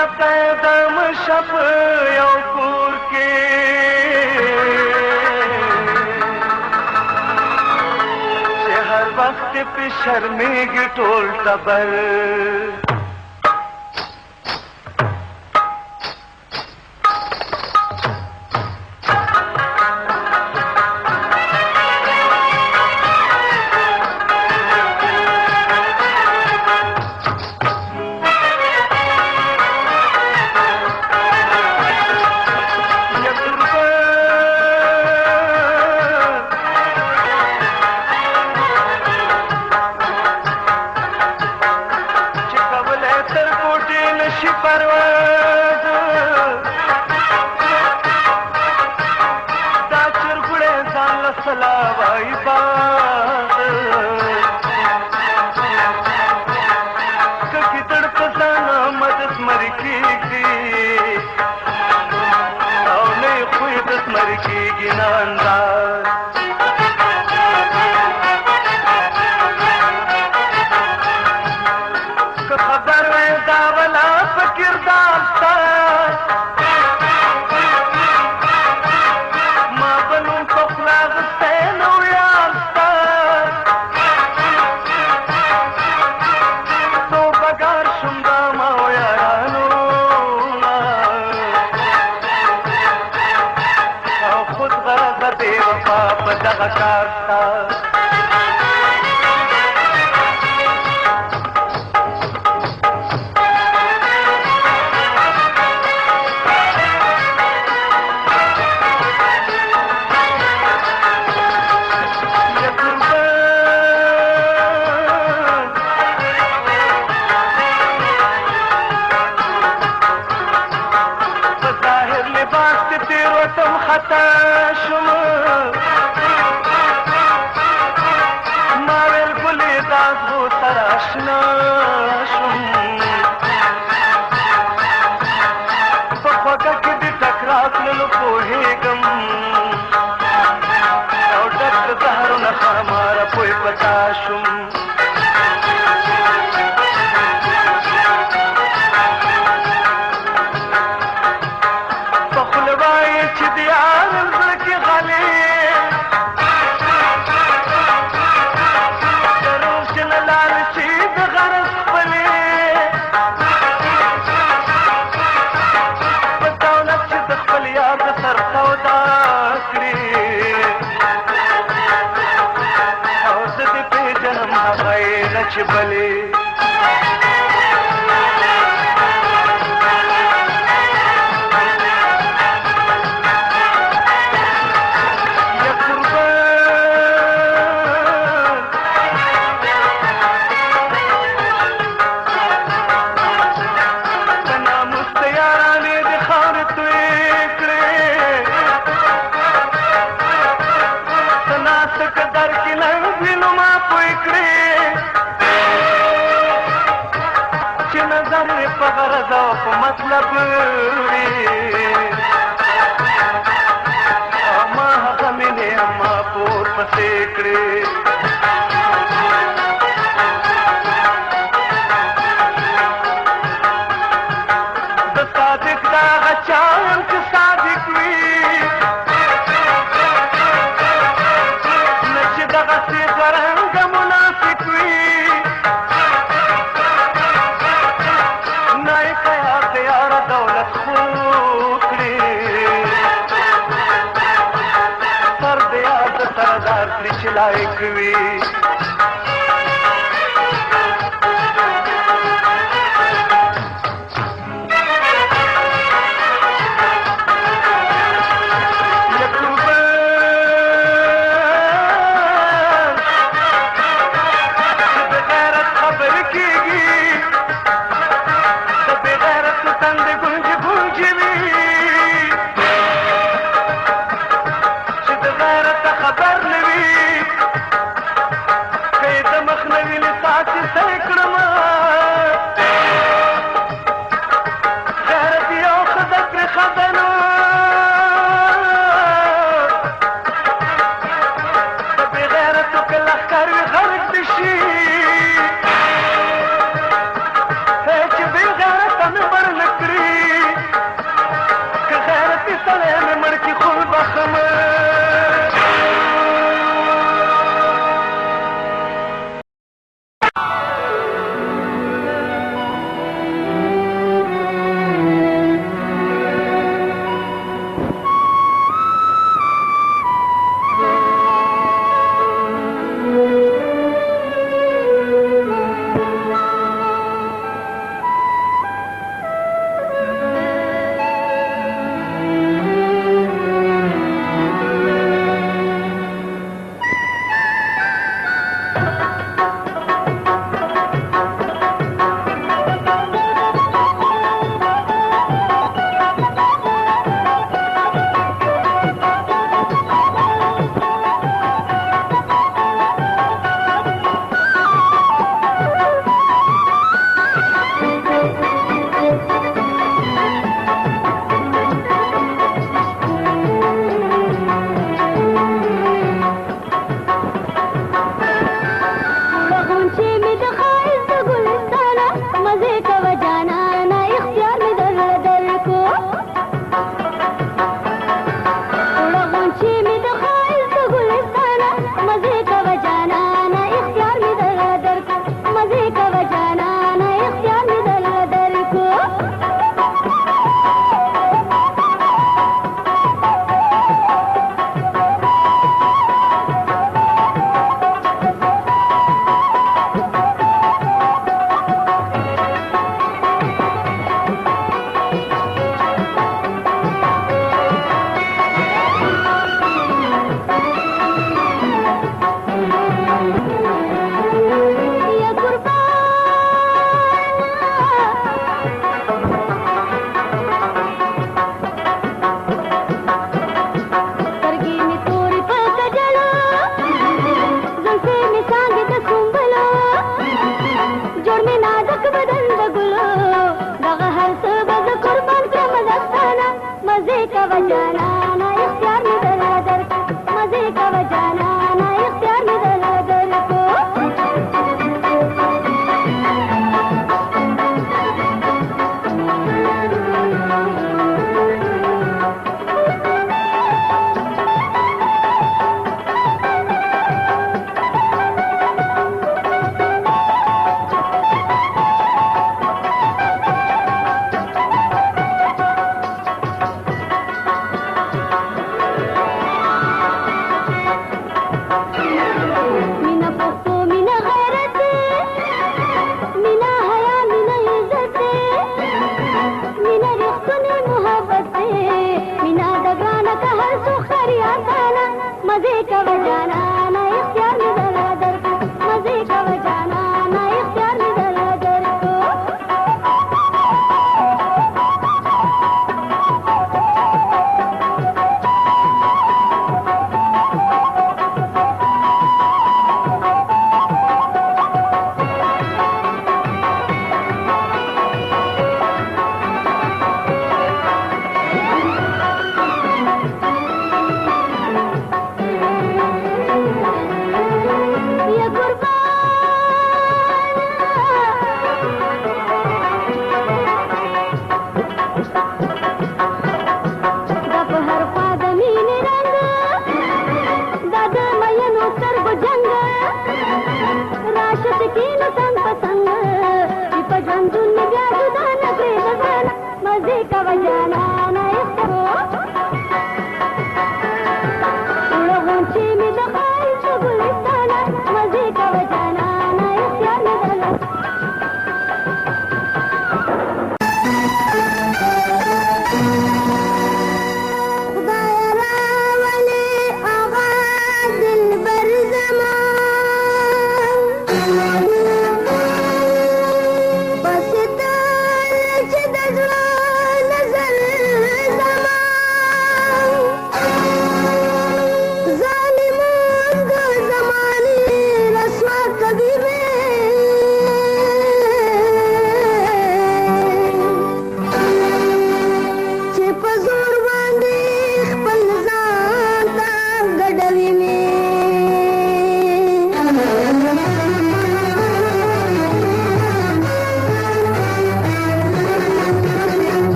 قدم شپ یو کور کې چې هر وخت په شرمېږي ټول ټبر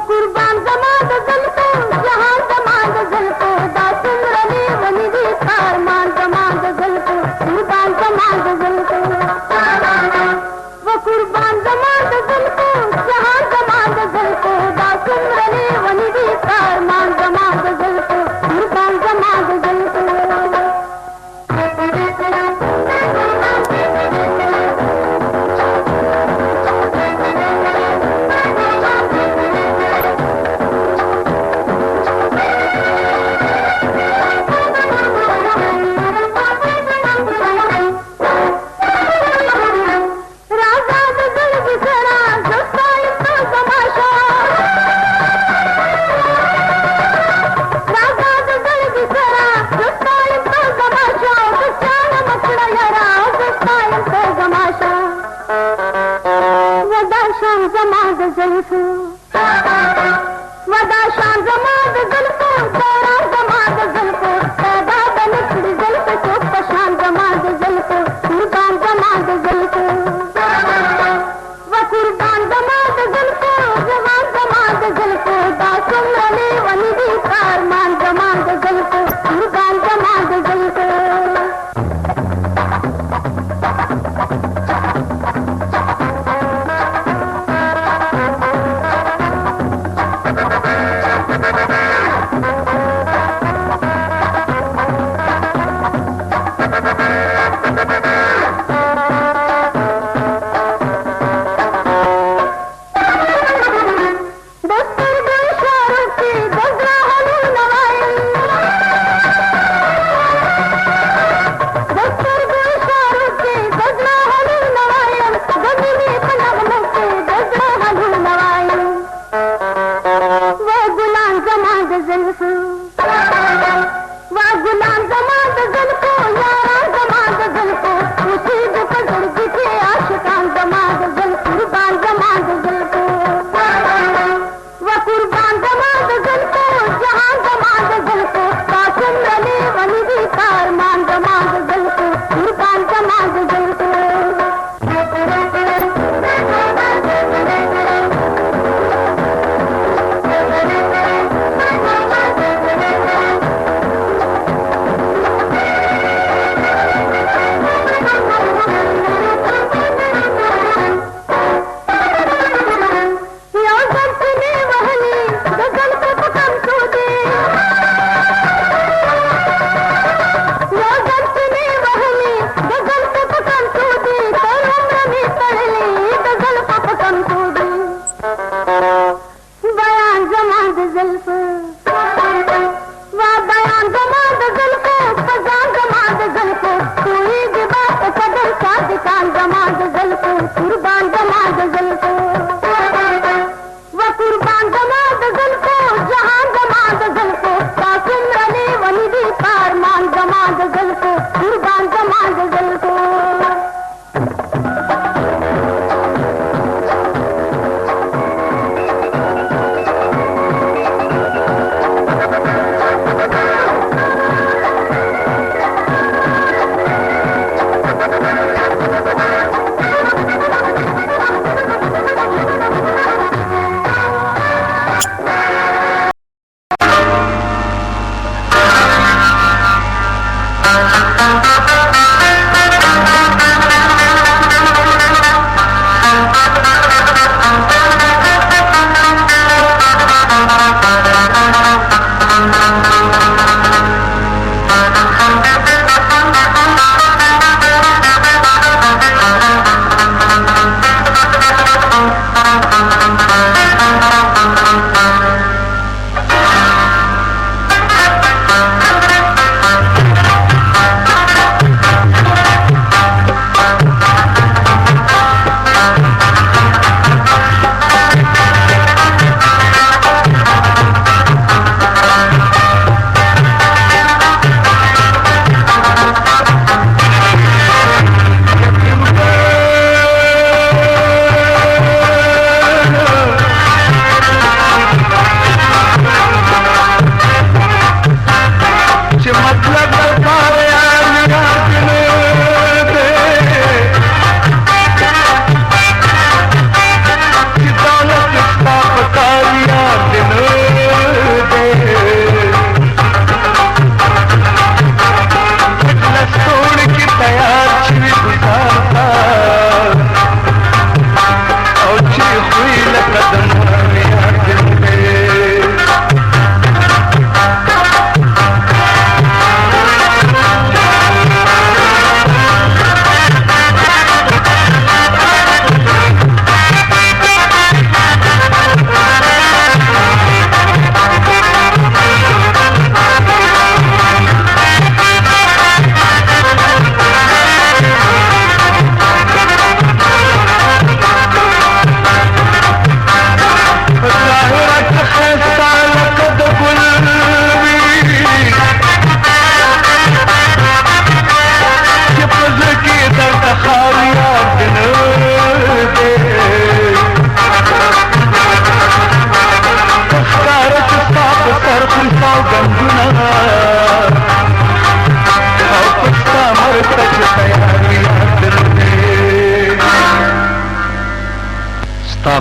कुर्बान जमाद गल को जहां जमाद गल को दासुम रली वनी दी कारमान जमाद गल को कुर्बान जमाद गल को वो कुर्बान जमाद गल को जहां जमाद गल को दासुम रली वनी दी कारमान जमाद गल को कुर्बान जमाद गल को जमाद जल्फो वदा शान जमाद जल्फो तेरा जमाद जल्फो पैदा बनखड़ी जल्फो तो पशान जमाद जल्फो कुर्बान जमाद जल्फो व कुर्बान जमाद जल्फो जवान जमाद जल्फो दासुम रली वनी दी कारमान जमाद जल्फो कुर्बान जमाद जल्फो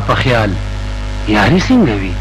په خیال یاري څنګه وي؟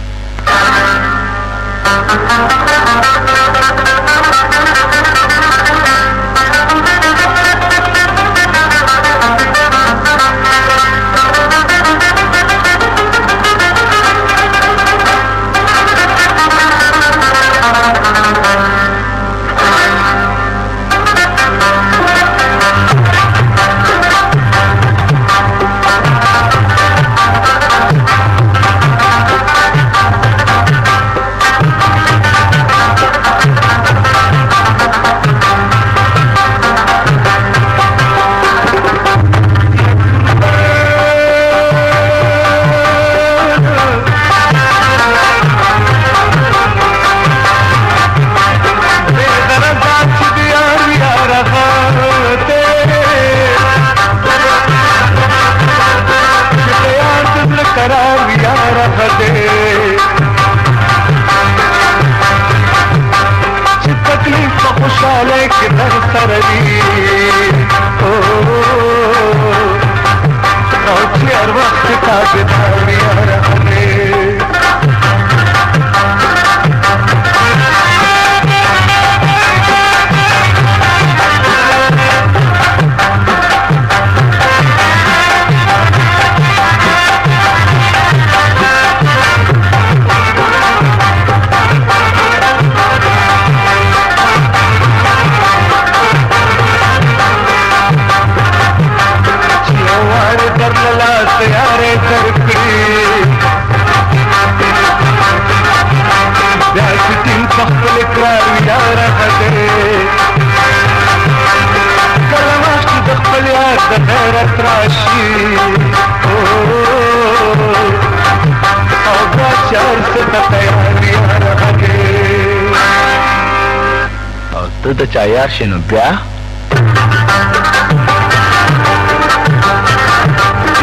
ته چا یار شې نو بیا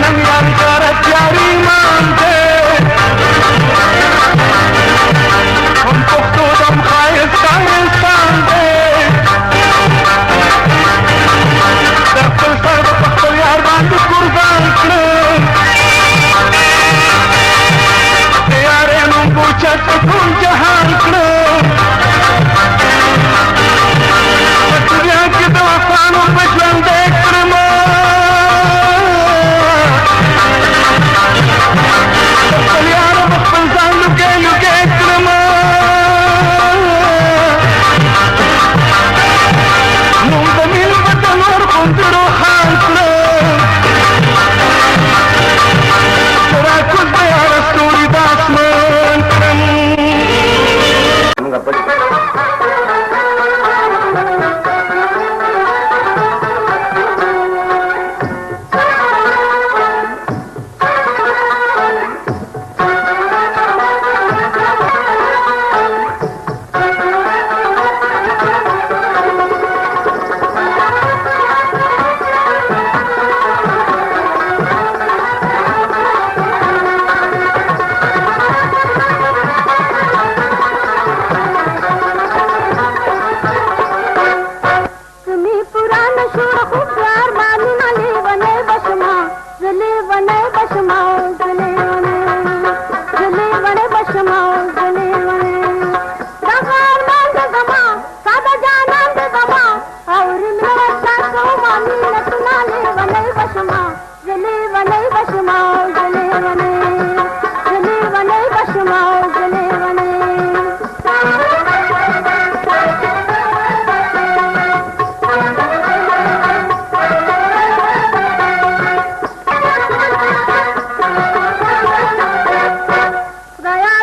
نن یار سره تیاري مانځې هم پښتو دم ښایسته انسان دی د خپل سر به په خپل یار باندې قربان کړم د یارې نوم اوچت په ټول جهان کړم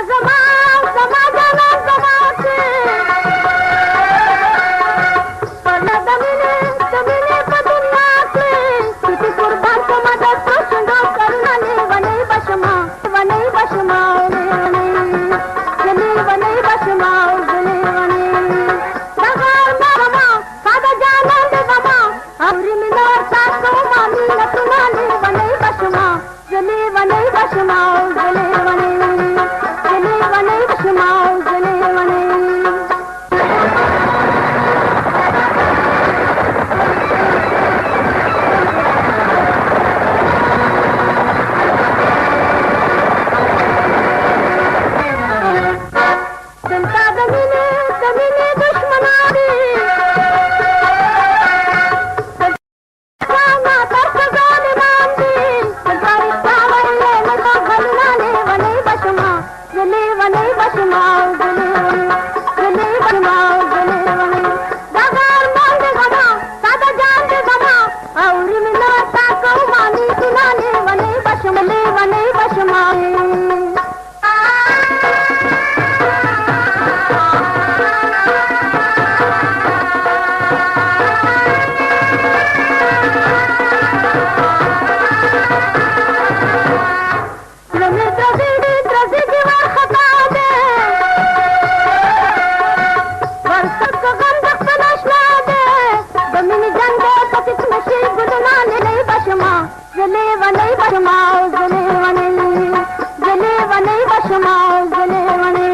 Zama वशमाओ जले वणे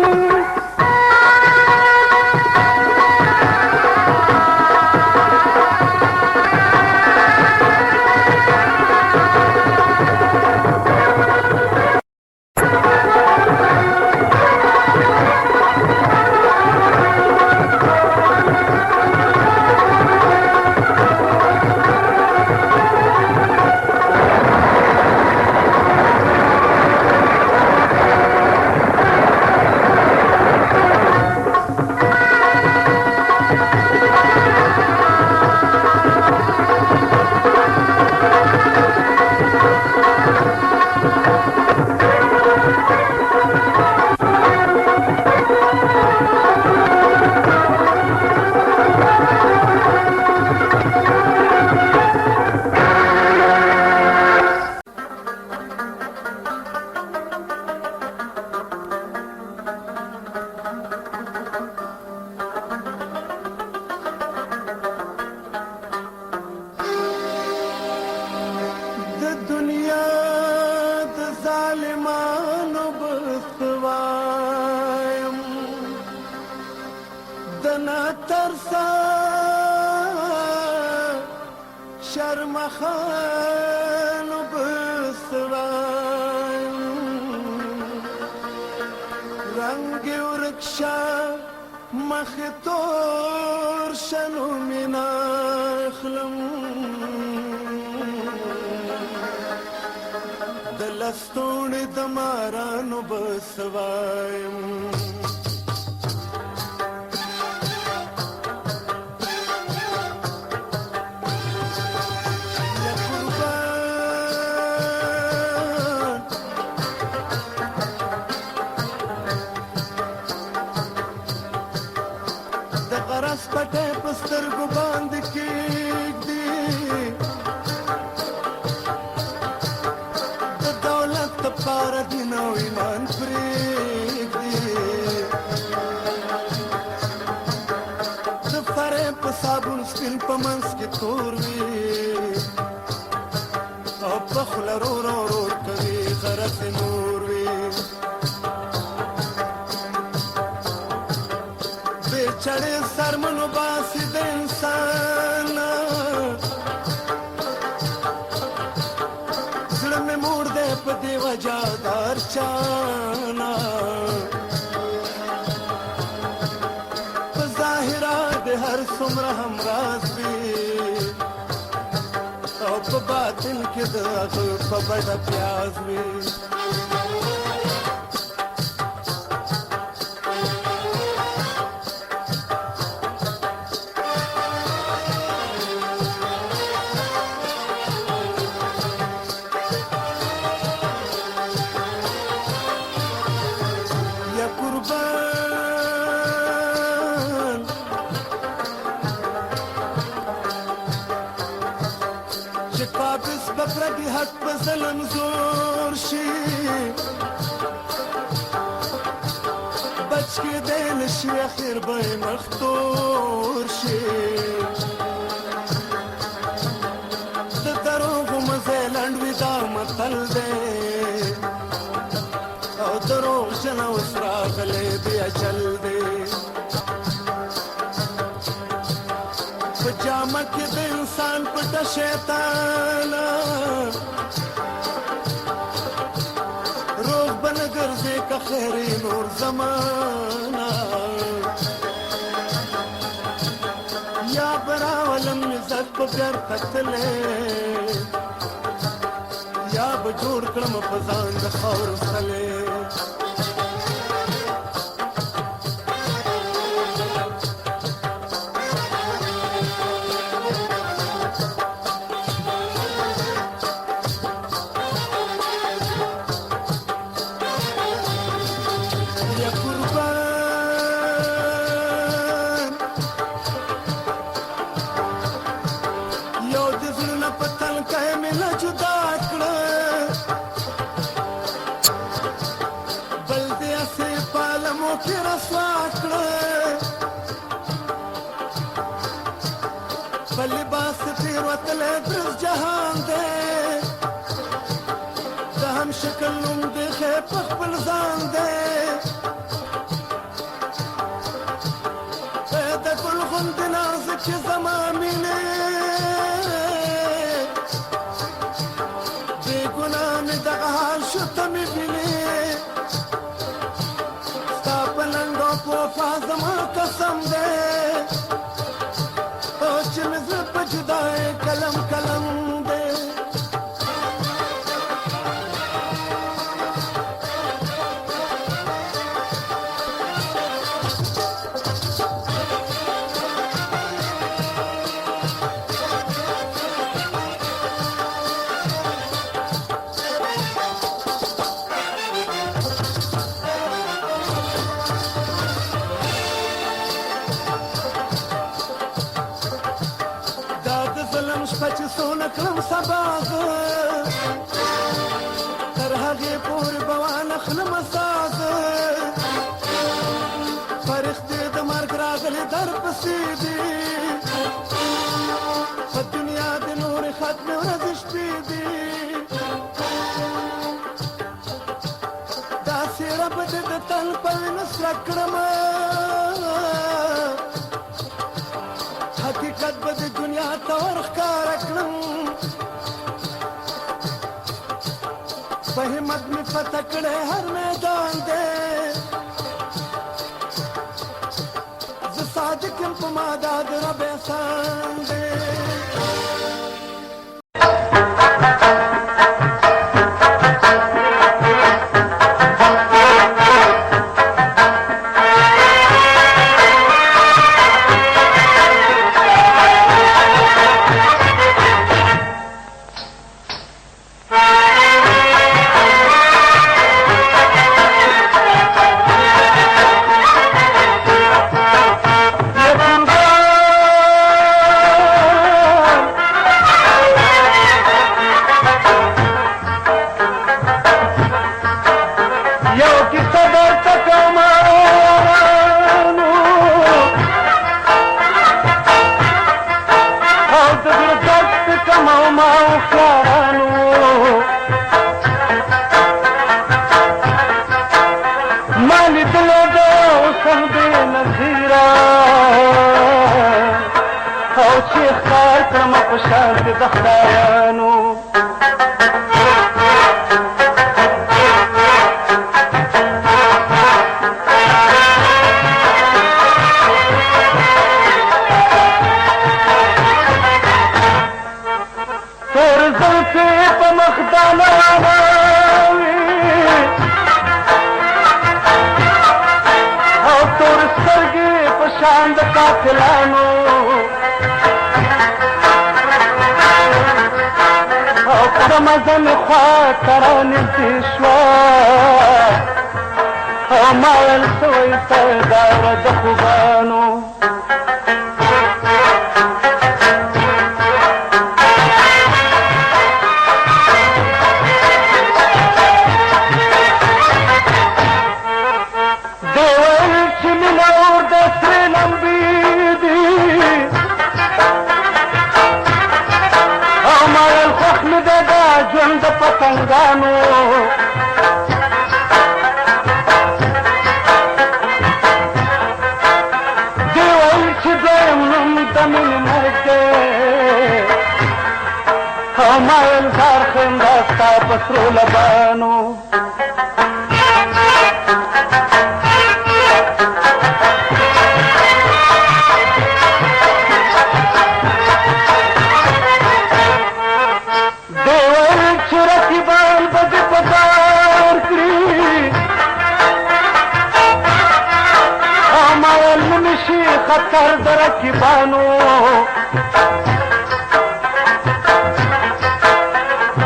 شرمخان بسرایم رنگ ورکشا مختور شنو من اخلم دلستون دماران بسوایم پټه پسترګو باندې کېږدي د دولت لپاره دین او ایمان پرېږدي د فریب په صابون سپین په منځ کې تور وي او په خوله رور کوي غرض نور وي چړې سرمنو باسي د انسان زړه مې موړ دی په دې وجه د هر چانا په ظاهره د هر څومره هم راز وي او په باطن کې د هغه په بډه پیاز وي پردی حق په ظلم زور شي بچ کېدی نشي اخر به یې مختور شي د دروغو مزی لنډ وي دا متل دی او دروغجن اوس راغلی دی اجل دی په جامه کې د انسان پټه شیطانه روغ به نه ګرځې که خیرې نور زمانه یا به راولم عزت په بیرته تلې یا به جوړ کړم په ځان د خاورو څلې لباس تیر وتلی درز جهان دی د هم شکل نوم دی خیب خپل ځان دی د ګل غوندې نازکې زما مینې بې ګناه مې دغه حال شو ته مې وینې ستا په لنډو په وفا زما قسم دی او چې مې زړه په جدای کلم کلم دی شپه چې څونه کړم سبا زه تر هغې پورې به وانخلم سا زه فرښتې د مرګ راغلې در پسې دي په دنیا د نورې ختمې ورځې شپې دي دا څېره به دې د تل په وینو سره کړمه حقیقت به د دنیا ته ورښکاره کړم په همت مې فتح کړی هر میدان دی زه صادق یم په ما دا د رب احسان دی مزل خوا ترانې دې شوه او ما ویل سوی سرداره د خوبانو دې ویل چې مینه اور د سرې لمبې دي او ما ویل خوښ مې دی دا ژوند د پتنګانو دې ویل چې دویم نوم د مینې مرګ دی او ما ویل زار ښیم دا ستا په سرو لبانو خطر در رقیبانو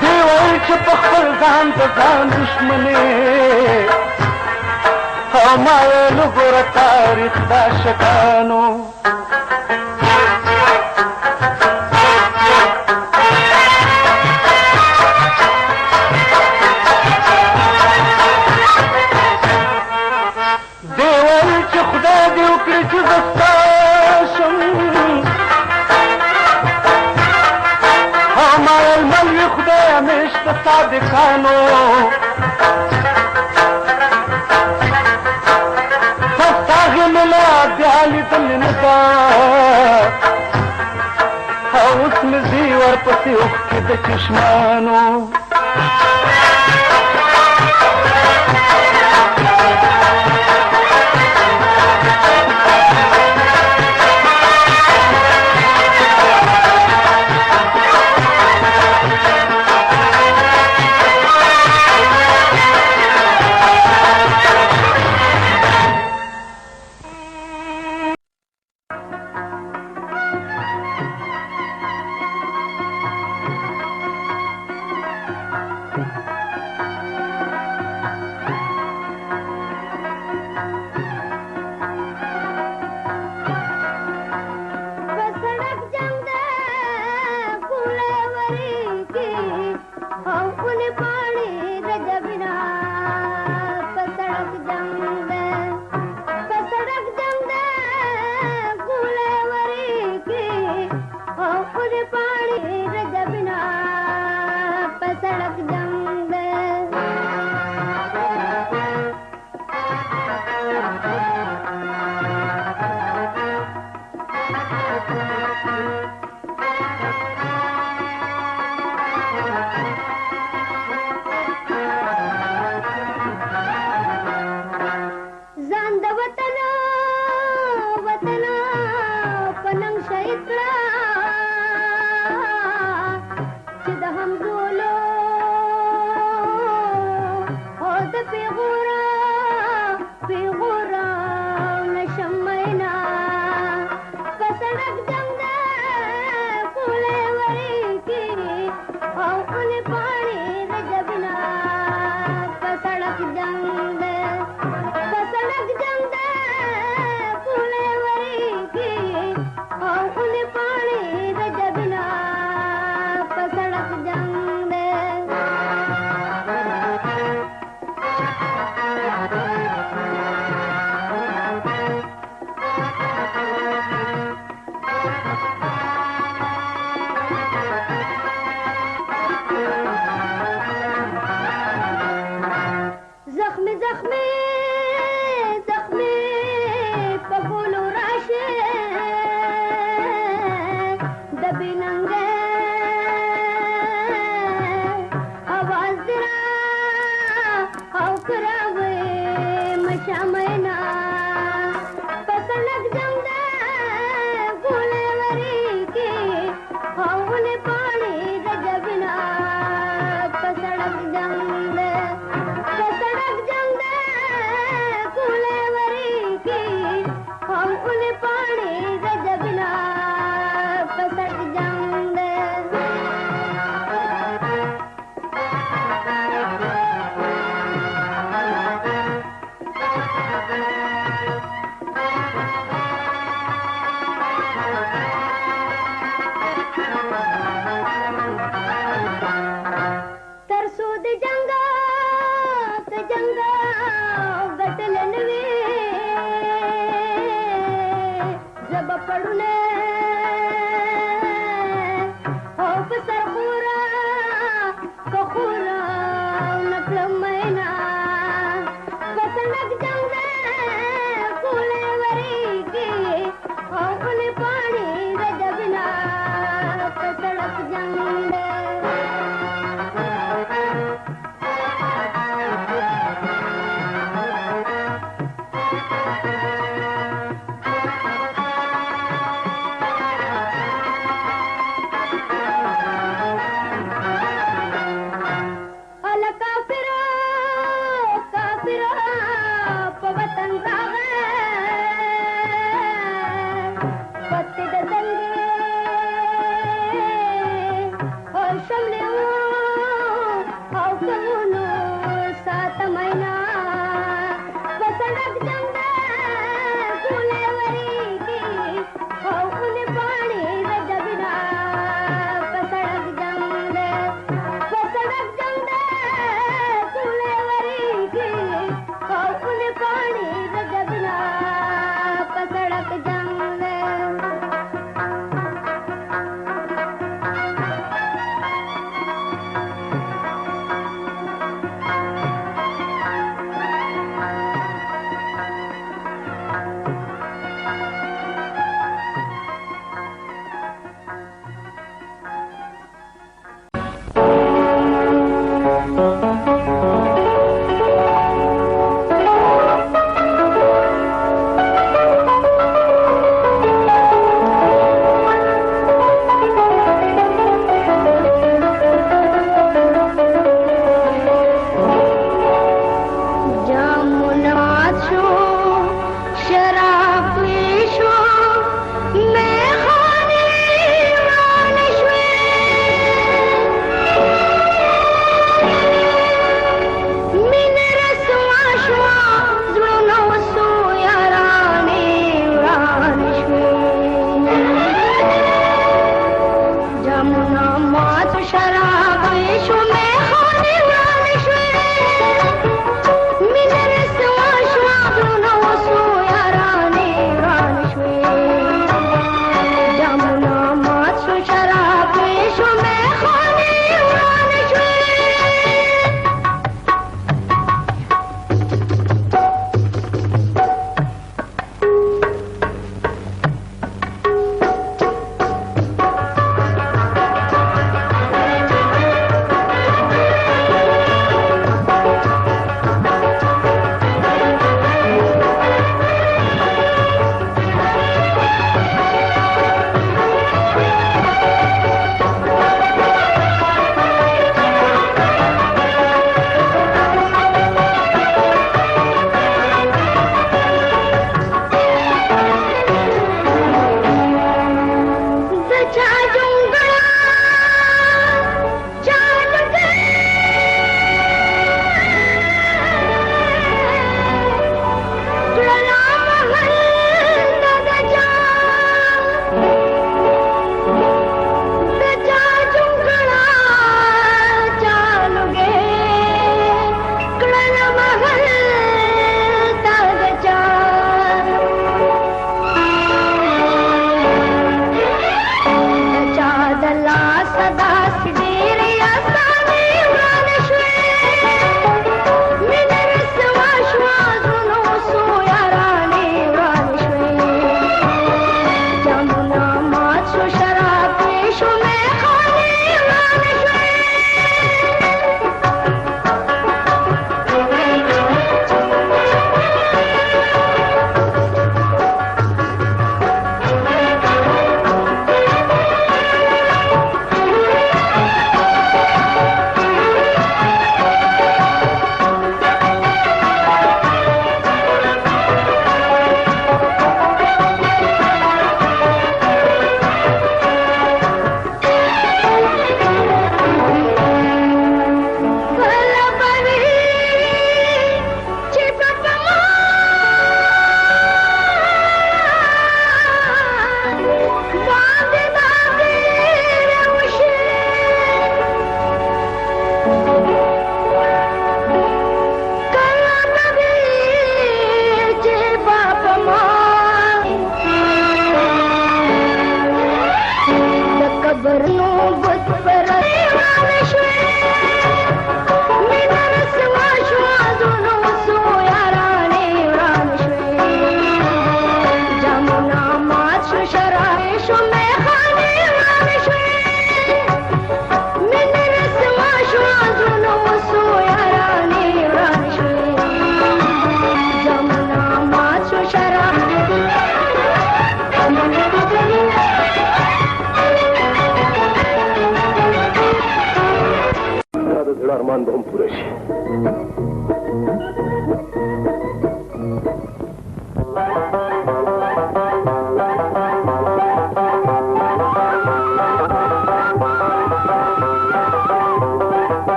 دی وایي چې په خپل ځان د ځان دشمنې او ما ویل وګوره تاریخ د عاشقانو دی وایي چې خدای دې وکړي چې زه ستا شم او ما ویل مل وي خدای همیش د صادقانو انت اختي ده كشمانو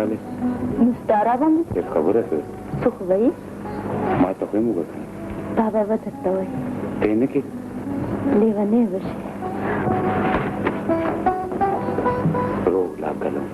راغلی مستاره باندې هیڅ خبره څه څه خو به یې ما ته خو یې مو وکړه دا به درته وایي ته یې نه کې لیونی به شي روغ لا قلم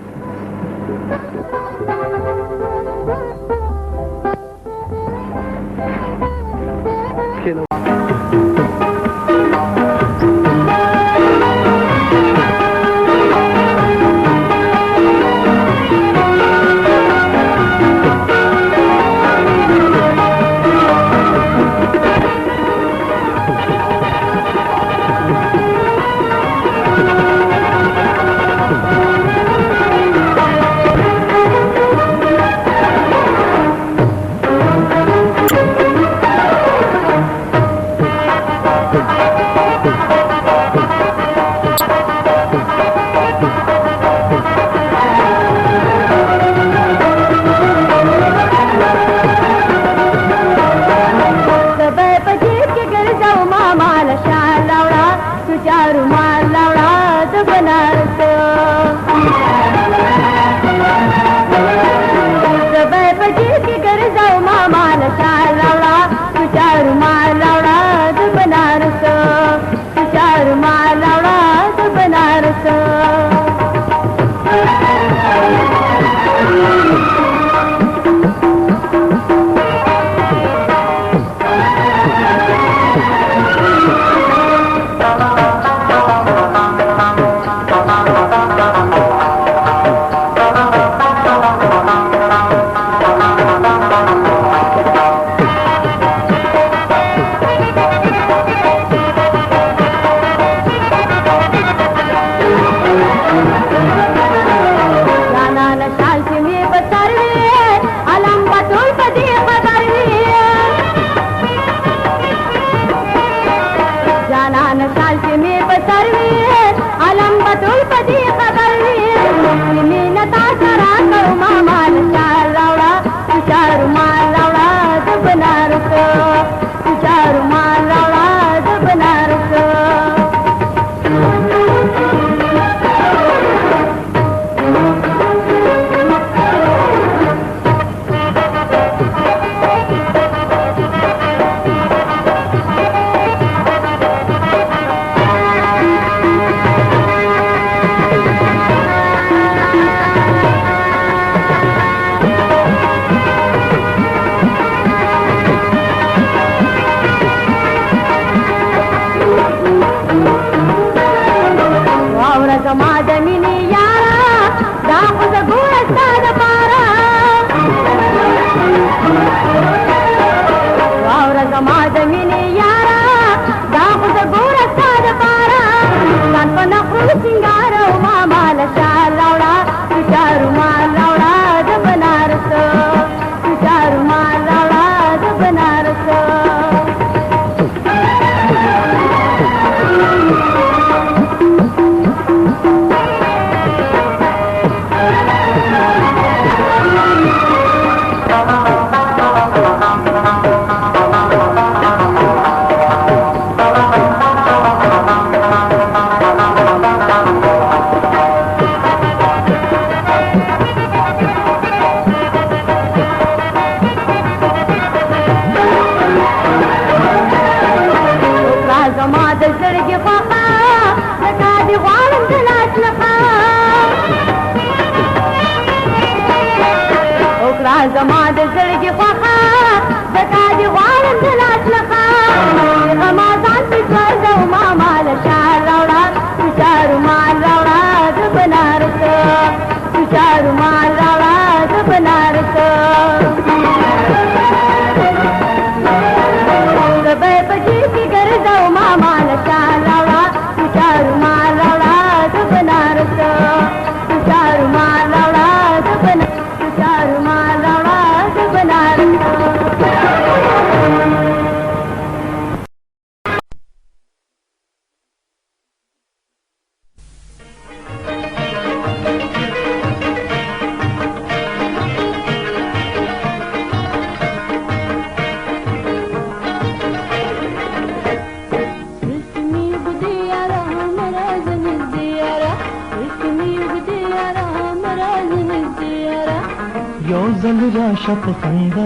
राशा पखंदा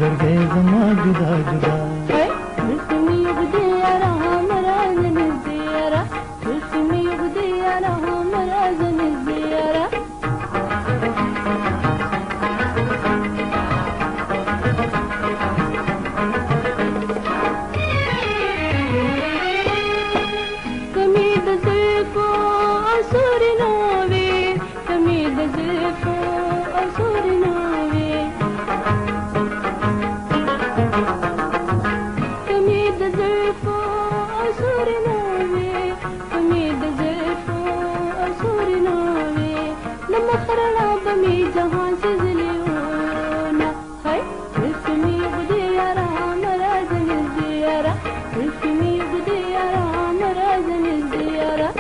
गर्गे जमा जुदा जुदा रस्मी उगदियारा हमरा जन दियारा रस्मी उगदियारा हमरा जन दियारा कमीद जुल्फो असुर नावे कमीद जुल्फो असुर नावे कमीद जुल्फो असुर नावे कमीद जुल्फो असुर नावे नमखरना बमी जहां से जलियोना है रस्मी उगदियारा हमरा जन दियारा रस्मी उगदियारा हमरा जन दियारा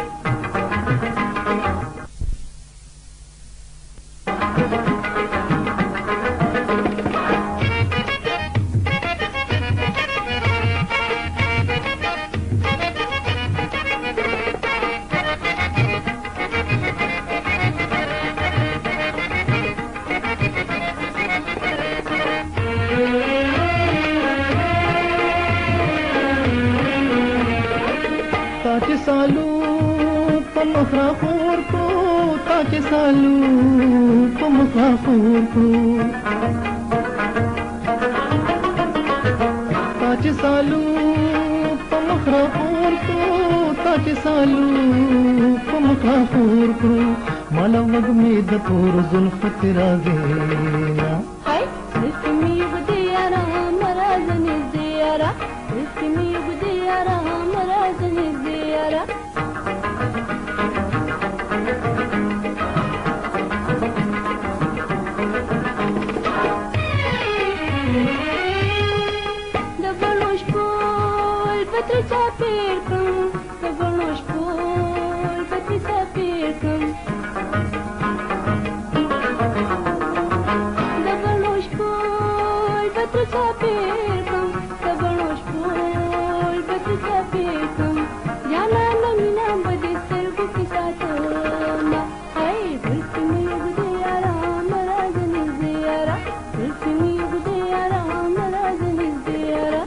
ताके सालू पमखरा खोर को ताके सालू पमखरा खोर को ताके सालू पमखरा खोर को ताके सालू पमखरा खोर को मलवग में दतोर जुल्फ तेरा गेना है रस्मी उगदियारा हमरा जन दियारा रस्मी उगदियारा हमरा जन दियारा दबलोश पोल पत्र चापेरकम दबलोश पोल पत्र चापेरकम दबलोश पोल पत्र चापेरकम दबलोश पोल पत्र चापेरकम जाना नमीना बदे सरगु के साथ ना है रस्मी उगदियारा हमरा जन दियारा रस्मी उगदियारा हमरा जन दियारा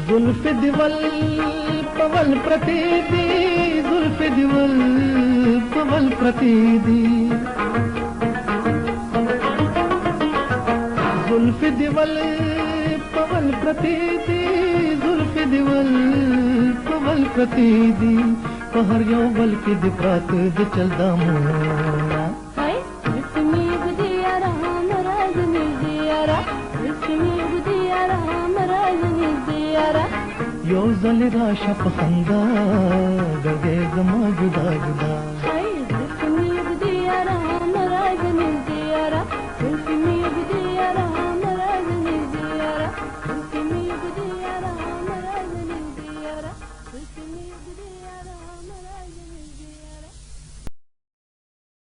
जुल्फ दिवल पवल प्रतीदी जुल्फ दिवल पवल प्रतीदी जुल्फ दिवल पवल प्रतीदी जुल्फ दिवल पवल प्रतीदी पहर यो बल की दिप्रात द चलदा मोना है रस्मी उगदियारा हमरा जन दियारा रस्मी उगदियारा हमरा जन दियारा यो जल राशा पखंदा गर्गे जमा जुदा जुदा